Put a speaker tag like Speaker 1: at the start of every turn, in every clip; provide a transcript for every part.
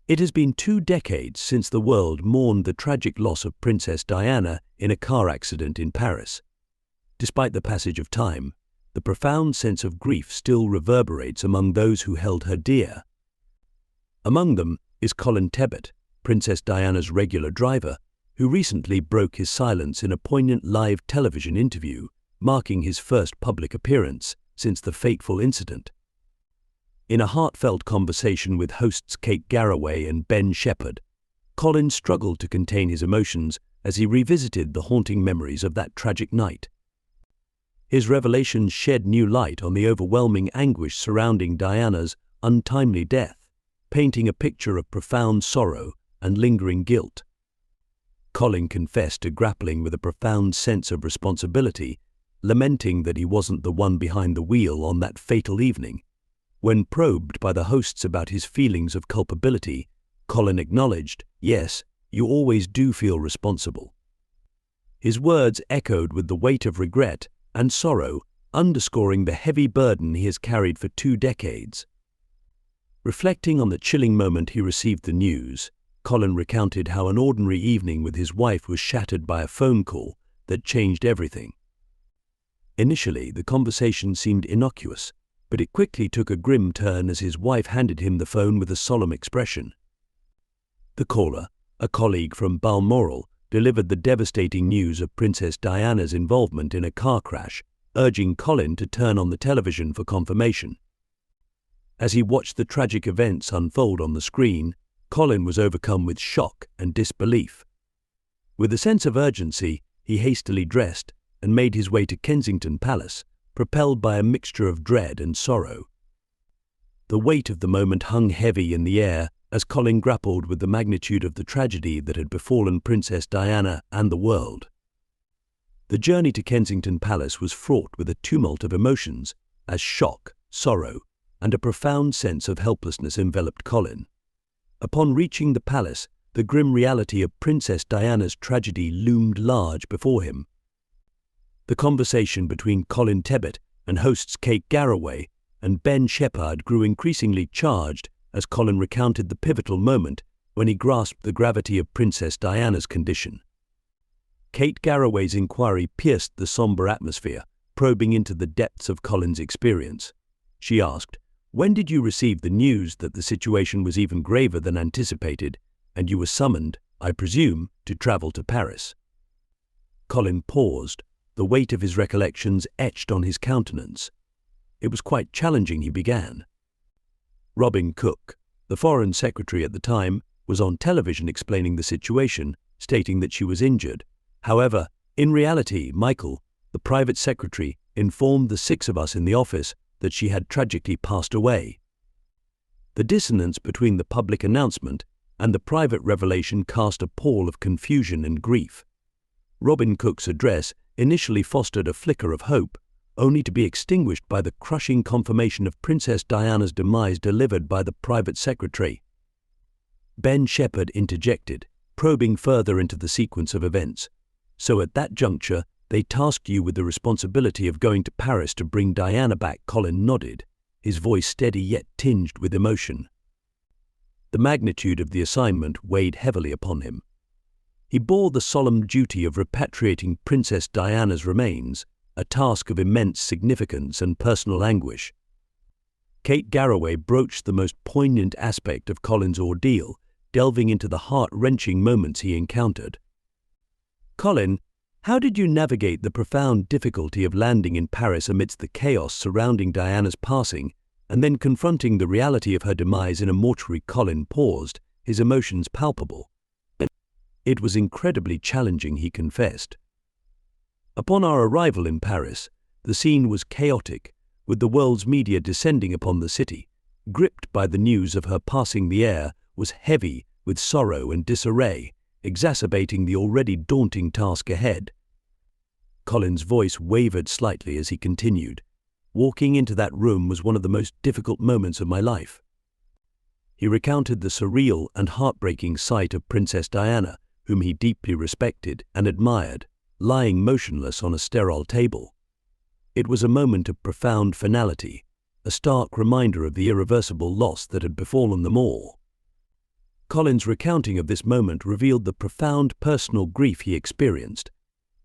Speaker 1: It has been 2 decades since the world mourned the tragic loss of Princess Diana in a car accident in Paris. Despite the passage of time, the profound sense of grief still reverberates among those who held her dear. Among them is Colin Tebbett, Princess Diana's regular driver, who recently broke his silence in a poignant live television interview, marking his first public appearance since the fateful incident. In a heartfelt conversation with hosts Kate Garraway and Ben Shepard, Colin struggled to contain his emotions as he revisited the haunting memories of that tragic night. His revelations shed new light on the overwhelming anguish surrounding Diana's untimely death, painting a picture of profound sorrow and lingering guilt. Colin confessed to grappling with a profound sense of responsibility, lamenting that he wasn't the one behind the wheel on that fatal evening. When probed by the hosts about his feelings of culpability, Colin acknowledged, "Yes, you always do feel responsible." His words echoed with the weight of regret and sorrow, underscoring the heavy burden he has carried for 2 decades. Reflecting on the chilling moment he received the news, Colin recounted how an ordinary evening with his wife was shattered by a phone call that changed everything. Initially, the conversation seemed innocuous, but it quickly took a grim turn as his wife handed him the phone with a solemn expression. The caller, a colleague from Balmoral, delivered the devastating news of Princess Diana's involvement in a car crash, urging Colin to turn on the television for confirmation. As he watched the tragic events unfold on the screen, Colin was overcome with shock and disbelief. With a sense of urgency, he hastily dressed and made his way to Kensington Palace, propelled by a mixture of dread and sorrow. The weight of the moment hung heavy in the air as Colin grappled with the magnitude of the tragedy that had befallen Princess Diana and the world. The journey to Kensington Palace was fraught with a tumult of emotions as shock, sorrow, and a profound sense of helplessness enveloped Colin. Upon reaching the palace, the grim reality of Princess Diana's tragedy loomed large before him. The conversation between Colin Tebbett and hosts Kate Garraway and Ben Shepard grew increasingly charged as Colin recounted the pivotal moment when he grasped the gravity of Princess Diana's condition. Kate Garraway's inquiry pierced the somber atmosphere, probing into the depths of Colin's experience. She asked, "When did you receive the news that the situation was even graver than anticipated, and you were summoned, I presume, to travel to Paris?" Colin paused, the weight of his recollections etched on his countenance. It was quite challenging, he began. Robin Cook, the Foreign Secretary at the time, was on television explaining the situation, stating that she was injured. However, in reality, Michael, the private secretary, informed the 6 of us in the office that she had tragically passed away. The dissonance between the public announcement and the private revelation cast a pall of confusion and grief. Robin Cook's address initially fostered a flicker of hope, only to be extinguished by the crushing confirmation of Princess Diana's demise delivered by the private secretary. Ben Shepard interjected, probing further into the sequence of events. "So at that juncture, they tasked you with the responsibility of going to Paris to bring Diana back." Colin nodded, his voice steady yet tinged with emotion. The magnitude of the assignment weighed heavily upon him. He bore the solemn duty of repatriating Princess Diana's remains, a task of immense significance and personal anguish. Kate Garraway broached the most poignant aspect of Colin's ordeal, delving into the heart-wrenching moments he encountered. "Colin, how did you navigate the profound difficulty of landing in Paris amidst the chaos surrounding Diana's passing, and then confronting the reality of her demise in a mortuary?" Colin paused, his emotions palpable. "It was incredibly challenging," he confessed. "Upon our arrival in Paris, the scene was chaotic, with the world's media descending upon the city. Gripped by the news of her passing, the air was heavy with sorrow and disarray, exacerbating the already daunting task ahead." Colin's voice wavered slightly as he continued, "Walking into that room was one of the most difficult moments of my life." He recounted the surreal and heartbreaking sight of Princess Diana, whom he deeply respected and admired, lying motionless on a sterile table. It was a moment of profound finality, a stark reminder of the irreversible loss that had befallen them all. Colin's recounting of this moment revealed the profound personal grief he experienced.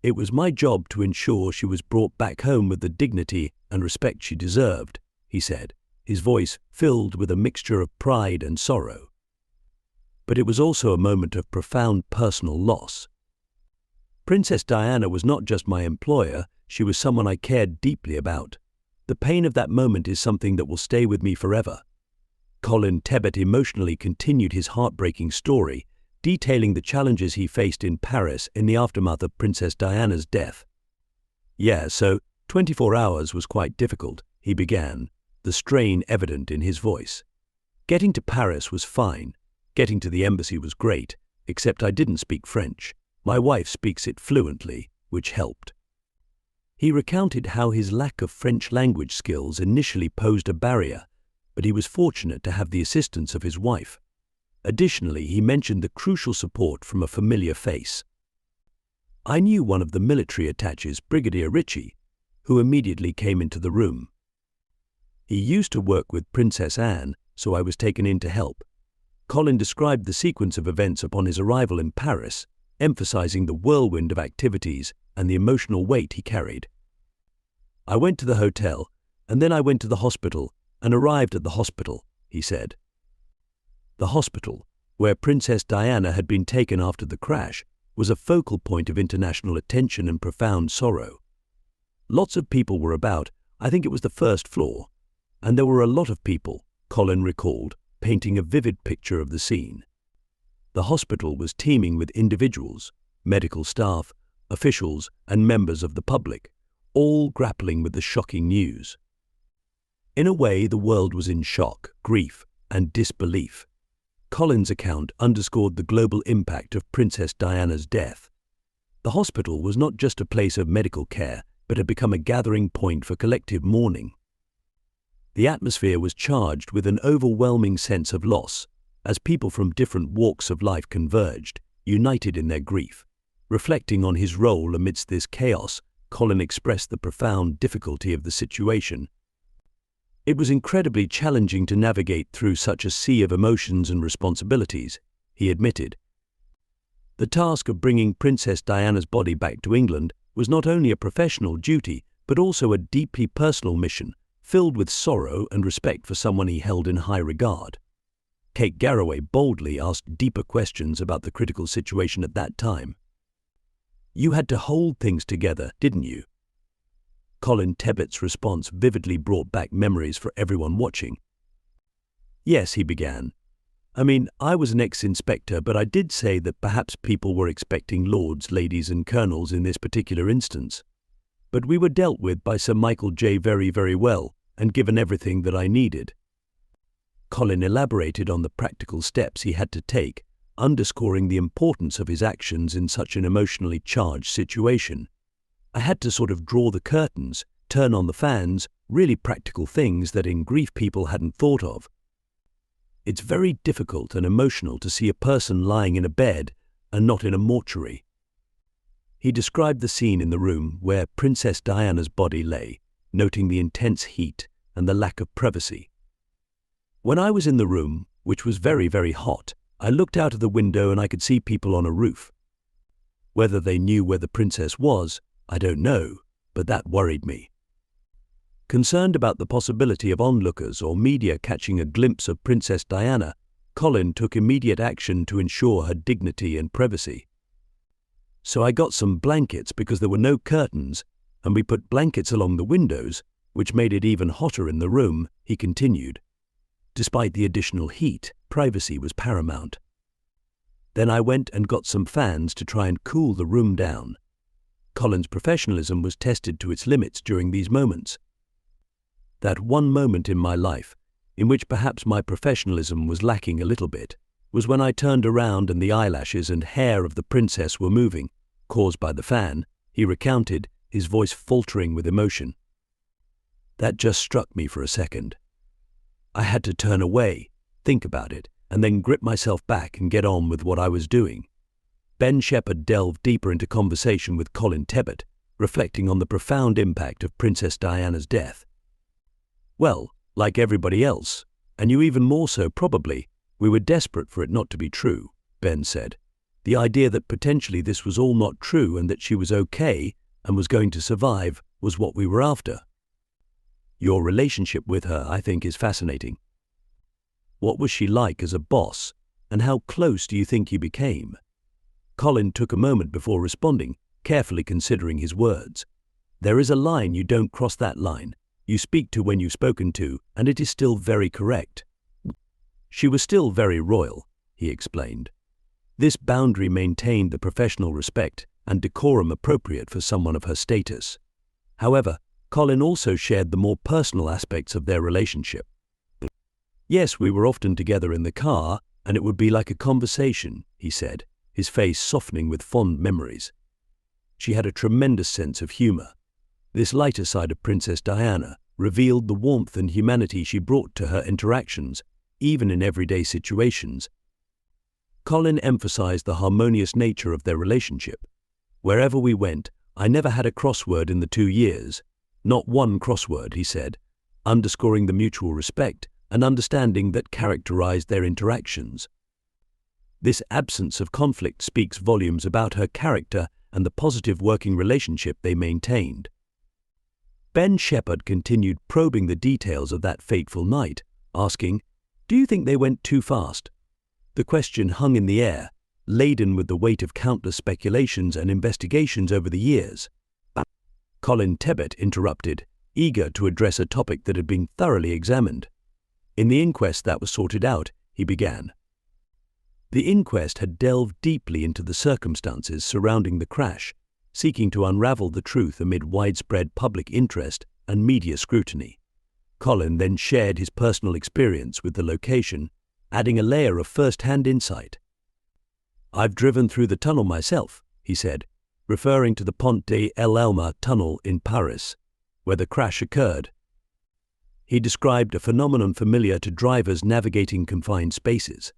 Speaker 1: "It was my job to ensure she was brought back home with the dignity and respect she deserved," he said, his voice filled with a mixture of pride and sorrow. But it was also a moment of profound personal loss. Princess Diana was not just my employer, she was someone I cared deeply about. The pain of that moment is something that will stay with me forever. Colin Tebbett emotionally continued his heartbreaking story, detailing the challenges he faced in Paris in the aftermath of Princess Diana's death. "Yeah, so 24 hours was quite difficult," he began, the strain evident in his voice. "Getting to Paris was fine. Getting to the embassy was great, except I didn't speak French. My wife speaks it fluently, which helped." He recounted how his lack of French language skills initially posed a barrier, but he was fortunate to have the assistance of his wife. Additionally, he mentioned the crucial support from a familiar face. "I knew one of the military attaches, Brigadier Ritchie, who immediately came into the room. He used to work with Princess Anne, so I was taken in to help." Colin described the sequence of events upon his arrival in Paris, emphasizing the whirlwind of activities and the emotional weight he carried. "I went to the hotel, and then I went to the hospital and arrived at the hospital," he said. The hospital, where Princess Diana had been taken after the crash, was a focal point of international attention and profound sorrow. Lots of people were about, I think it was the first floor, and there were a lot of people, Colin recalled, painting a vivid picture of the scene. The hospital was teeming with individuals, medical staff, officials, and members of the public, all grappling with the shocking news. In a way, the world was in shock, grief, and disbelief. Colin's account underscored the global impact of Princess Diana's death. The hospital was not just a place of medical care, but had become a gathering point for collective mourning. The atmosphere was charged with an overwhelming sense of loss, as people from different walks of life converged, united in their grief. Reflecting on his role amidst this chaos, Colin expressed the profound difficulty of the situation. "It was incredibly challenging to navigate through such a sea of emotions and responsibilities," he admitted. The task of bringing Princess Diana's body back to England was not only a professional duty, but also a deeply personal mission, filled with sorrow and respect for someone he held in high regard. Kate Garraway boldly asked deeper questions about the critical situation at that time. "You had to hold things together, didn't you?" Colin Tebbett's response vividly brought back memories for everyone watching. "Yes," he began. "I mean, I was an ex-inspector, but I did say that perhaps people were expecting lords, ladies, and colonels in this particular instance. But we were dealt with by Sir Michael J. very, very well, and given everything that I needed." Colin elaborated on the practical steps he had to take, underscoring the importance of his actions in such an emotionally charged situation. "I had to sort of draw the curtains, turn on the fans, really practical things that in grief people hadn't thought of. It's very difficult and emotional to see a person lying in a bed and not in a mortuary." He described the scene in the room where Princess Diana's body lay, noting the intense heat and the lack of privacy. "When I was in the room, which was very, very hot, I looked out of the window and I could see people on a roof. Whether they knew where the princess was, I don't know, but that worried me." Concerned about the possibility of onlookers or media catching a glimpse of Princess Diana, Colin took immediate action to ensure her dignity and privacy. "So I got some blankets because there were no curtains, and we put blankets along the windows, which made it even hotter in the room," he continued. Despite the additional heat, privacy was paramount. "Then I went and got some fans to try and cool the room down." Colin's professionalism was tested to its limits during these moments. "That one moment in my life, in which perhaps my professionalism was lacking a little bit, was when I turned around and the eyelashes and hair of the princess were moving, caused by the fan," he recounted, his voice faltering with emotion. "That just struck me for a second. I had to turn away, think about it, and then grip myself back and get on with what I was doing." Ben Shepard delved deeper into conversation with Colin Tebbett, reflecting on the profound impact of Princess Diana's death. "Well, like everybody else, and you even more so probably, We were desperate for it not to be true, Ben said. The idea that potentially this was all not true and that she was okay and was going to survive was what we were after. Your relationship with her, I think, is fascinating. What was she like as a boss, and how close do you think you became? Colin took a moment before responding, carefully considering his words. There is a line, you don't cross that line. You speak to when you've spoken to, and it is still very correct. She was still very royal, he explained. This boundary maintained the professional respect and decorum appropriate for someone of her status. However, Colin also shared the more personal aspects of their relationship. Yes, we were often together in the car, and it would be like a conversation, he said, his face softening with fond memories. She had a tremendous sense of humor. This lighter side of Princess Diana revealed the warmth and humanity she brought to her interactions, even in everyday situations. Colin emphasized the harmonious nature of their relationship. Wherever we went, I never had a crossword in the 2 years. Not one crossword, he said, underscoring the mutual respect and understanding that characterized their interactions. This absence of conflict speaks volumes about her character and the positive working relationship they maintained. Ben Shepard continued probing the details of that fateful night, asking, "Do you think they went too fast?" The question hung in the air, laden with the weight of countless speculations and investigations over the years. Colin Tebbett interrupted, eager to address a topic that had been thoroughly examined. In the inquest that was sorted out, he began. The inquest had delved deeply into the circumstances surrounding the crash, seeking to unravel the truth amid widespread public interest and media scrutiny. Colin then shared his personal experience with the location, adding a layer of first-hand insight. "I've driven through the tunnel myself," he said, referring to the Pont de l'Elma tunnel in Paris, where the crash occurred. He described a phenomenon familiar to drivers navigating confined spaces.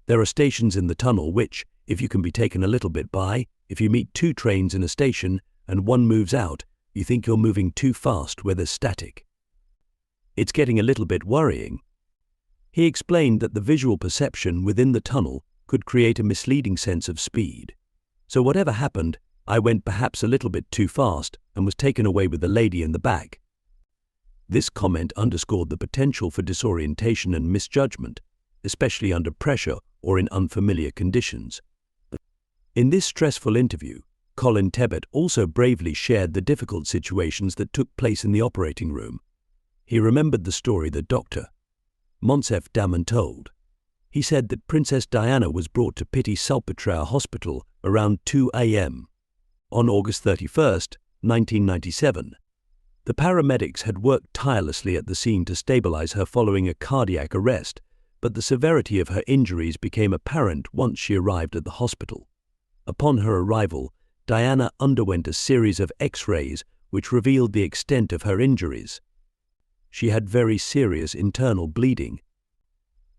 Speaker 1: There are stations in the tunnel which, if you can be taken a little bit by, if you meet 2 trains in a station and one moves out, you think you're moving too fast where there's static. It's getting a little bit worrying. He explained that the visual perception within the tunnel could create a misleading sense of speed. So whatever happened, I went perhaps a little bit too fast and was taken away with the lady in the back. This comment underscored the potential for disorientation and misjudgment, especially under pressure or in unfamiliar conditions. In this stressful interview, Colin Tebbett also bravely shared the difficult situations that took place in the operating room. He remembered the story the Dr. Monsef Damon told. He said that Princess Diana was brought to Piti-Salpêtrière Hospital around 2 a.m. on August 31st, 1997. The paramedics had worked tirelessly at the scene to stabilize her following a cardiac arrest, but the severity of her injuries became apparent once she arrived at the hospital. Upon her arrival, Diana underwent a series of X-rays which revealed the extent of her injuries. She had very serious internal bleeding.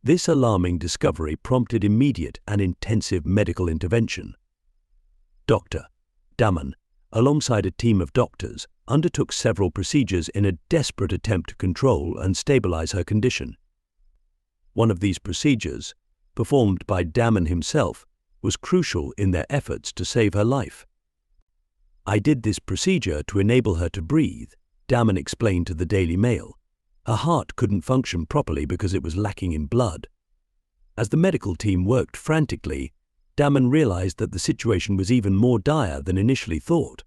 Speaker 1: This alarming discovery prompted immediate and intensive medical intervention. Dr. Damon, alongside a team of doctors, undertook several procedures in a desperate attempt to control and stabilize her condition. One of these procedures, performed by Damon himself, was crucial in their efforts to save her life. "I did this procedure to enable her to breathe," Damon explained to the Daily Mail. "Her heart couldn't function properly because it was lacking in blood." As the medical team worked frantically, Damon realized that the situation was even more dire than initially thought.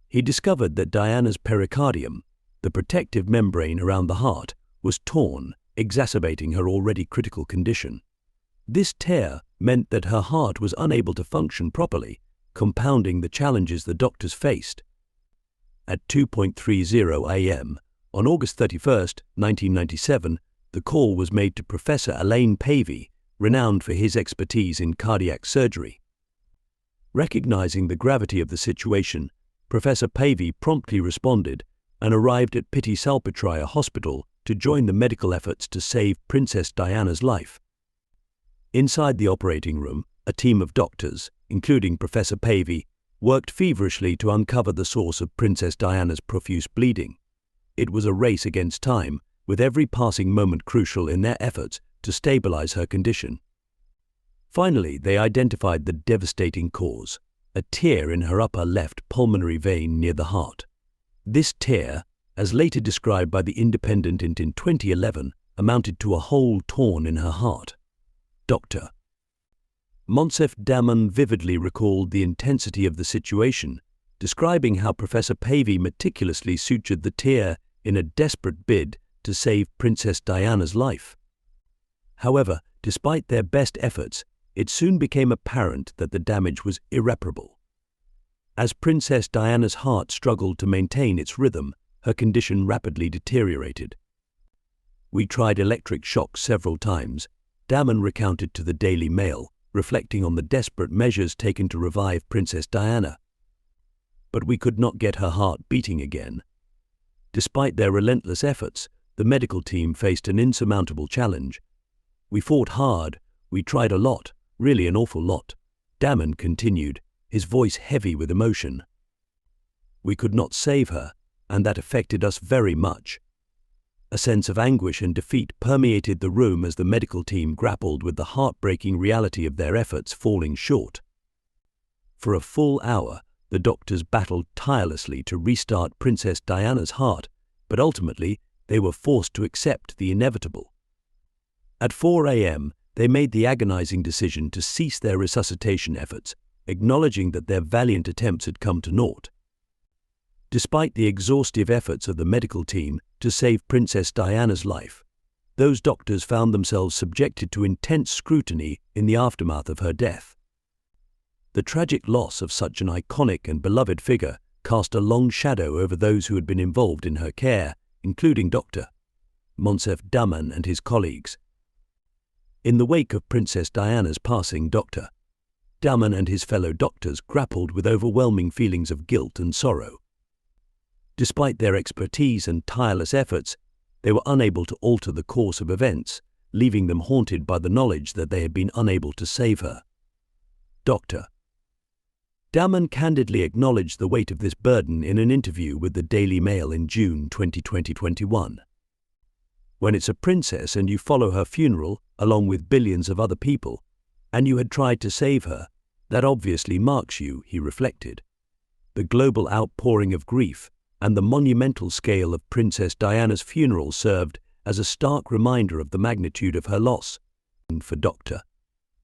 Speaker 1: He discovered that Diana's pericardium, the protective membrane around the heart, was torn, exacerbating her already critical condition. This tear meant that her heart was unable to function properly, compounding the challenges the doctors faced. At 2:30 a.m. on August 31st, 1997, the call was made to Professor Alain Pavey, renowned for his expertise in cardiac surgery. Recognizing the gravity of the situation, Professor Pavey promptly responded and arrived at Piti-Salpêtrière Hospital to join the medical efforts to save Princess Diana's life. Inside the operating room, a team of doctors, including Professor Pavey, worked feverishly to uncover the source of Princess Diana's profuse bleeding. It was a race against time, with every passing moment crucial in their efforts to stabilize her condition. Finally, they identified the devastating cause, a tear in her upper left pulmonary vein near the heart. This tear, as later described by the Independent in 2011, amounted to a hole torn in her heart. Dr. Monsef Damon vividly recalled the intensity of the situation, describing how Professor Pavey meticulously sutured the tear in a desperate bid to save Princess Diana's life. However, despite their best efforts, it soon became apparent that the damage was irreparable. As Princess Diana's heart struggled to maintain its rhythm, her condition rapidly deteriorated. "We tried electric shocks several times," Damon recounted to the Daily Mail, reflecting on the desperate measures taken to revive Princess Diana. "But we could not get her heart beating again." Despite their relentless efforts, the medical team faced an insurmountable challenge. "We fought hard, we tried a lot, really an awful lot," Damon continued, his voice heavy with emotion. "We could not save her, and that affected us very much." A sense of anguish and defeat permeated the room as the medical team grappled with the heartbreaking reality of their efforts falling short. For a full hour, the doctors battled tirelessly to restart Princess Diana's heart, but ultimately they were forced to accept the inevitable. At 4 a.m., they made the agonizing decision to cease their resuscitation efforts, acknowledging that their valiant attempts had come to naught. Despite the exhaustive efforts of the medical team to save Princess Diana's life, those doctors found themselves subjected to intense scrutiny in the aftermath of her death. The tragic loss of such an iconic and beloved figure cast a long shadow over those who had been involved in her care, including Dr. Monsef Damon and his colleagues. In the wake of Princess Diana's passing, Dr. Damon and his fellow doctors grappled with overwhelming feelings of guilt and sorrow. Despite their expertise and tireless efforts, they were unable to alter the course of events, leaving them haunted by the knowledge that they had been unable to save her. Dr. Damon candidly acknowledged the weight of this burden in an interview with the Daily Mail in June 2021. "When it's a princess and you follow her funeral, along with billions of other people, and you had tried to save her, that obviously marks you," he reflected. The global outpouring of grief and the monumental scale of Princess Diana's funeral served as a stark reminder of the magnitude of her loss. And for Dr.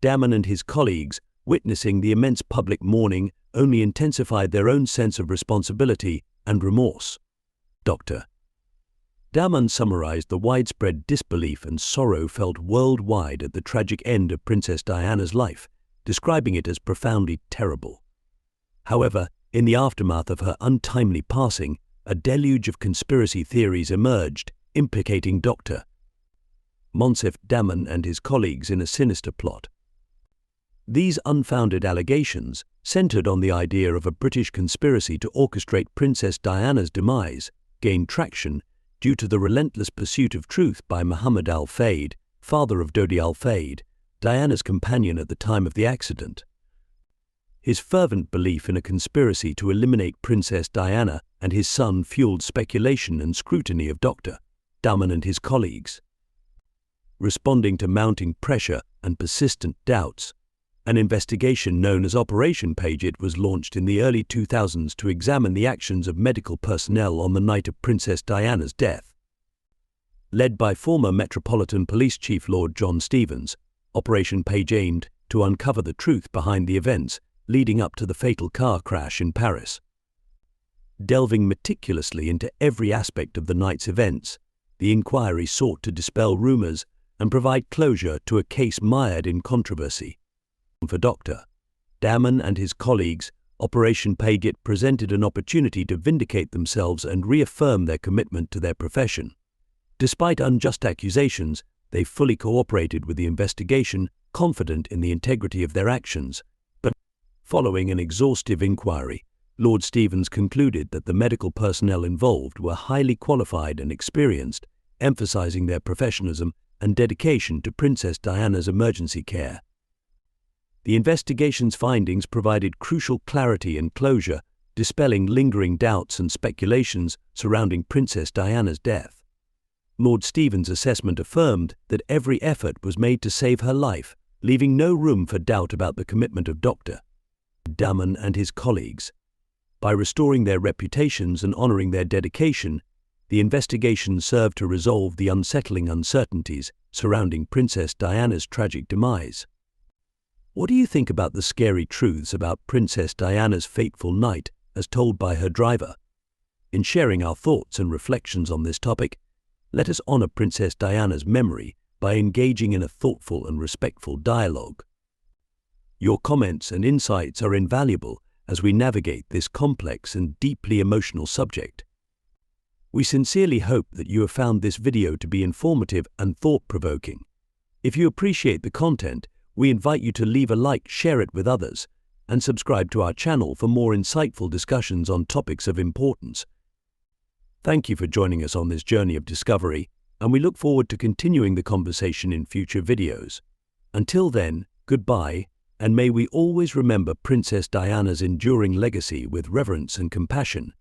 Speaker 1: Damon and his colleagues, witnessing the immense public mourning only intensified their own sense of responsibility and remorse. Dr. Damon summarized the widespread disbelief and sorrow felt worldwide at the tragic end of Princess Diana's life, describing it as profoundly terrible. However, in the aftermath of her untimely passing, a deluge of conspiracy theories emerged, implicating Dr. Monsef Damon and his colleagues in a sinister plot. These unfounded allegations centered on the idea of a British conspiracy to orchestrate Princess Diana's demise, gained traction due to the relentless pursuit of truth by Muhammad al-Fayed, father of Dodi al-Fayed, Diana's companion at the time of the accident. His fervent belief in a conspiracy to eliminate Princess Diana and his son fueled speculation and scrutiny of Dr. Damon and his colleagues. Responding to mounting pressure and persistent doubts, an investigation known as Operation Paget was launched in the early 2000s to examine the actions of medical personnel on the night of Princess Diana's death. Led by former Metropolitan Police Chief Lord John Stevens, Operation Paget aimed to uncover the truth behind the events leading up to the fatal car crash in Paris. Delving meticulously into every aspect of the night's events, the inquiry sought to dispel rumors and provide closure to a case mired in controversy. For Dr. Damon and his colleagues, Operation Paget presented an opportunity to vindicate themselves and reaffirm their commitment to their profession. Despite unjust accusations, they fully cooperated with the investigation, confident in the integrity of their actions. But following an exhaustive inquiry, Lord Stevens concluded that the medical personnel involved were highly qualified and experienced, emphasizing their professionalism and dedication to Princess Diana's emergency care. The investigation's findings provided crucial clarity and closure, dispelling lingering doubts and speculations surrounding Princess Diana's death. Lord Stephen's assessment affirmed that every effort was made to save her life, leaving no room for doubt about the commitment of Dr. Damon and his colleagues. By restoring their reputations and honoring their dedication, the investigation served to resolve the unsettling uncertainties surrounding Princess Diana's tragic demise. What do you think about the scary truths about Princess Diana's fateful night as told by her driver? In sharing our thoughts and reflections on this topic, let us honor Princess Diana's memory by engaging in a thoughtful and respectful dialogue. Your comments and insights are invaluable as we navigate this complex and deeply emotional subject. We sincerely hope that you have found this video to be informative and thought-provoking. If you appreciate the content, we invite you to leave a like, share it with others, and subscribe to our channel for more insightful discussions on topics of importance. Thank you for joining us on this journey of discovery, and we look forward to continuing the conversation in future videos. Until then, goodbye, and may we always remember Princess Diana's enduring legacy with reverence and compassion.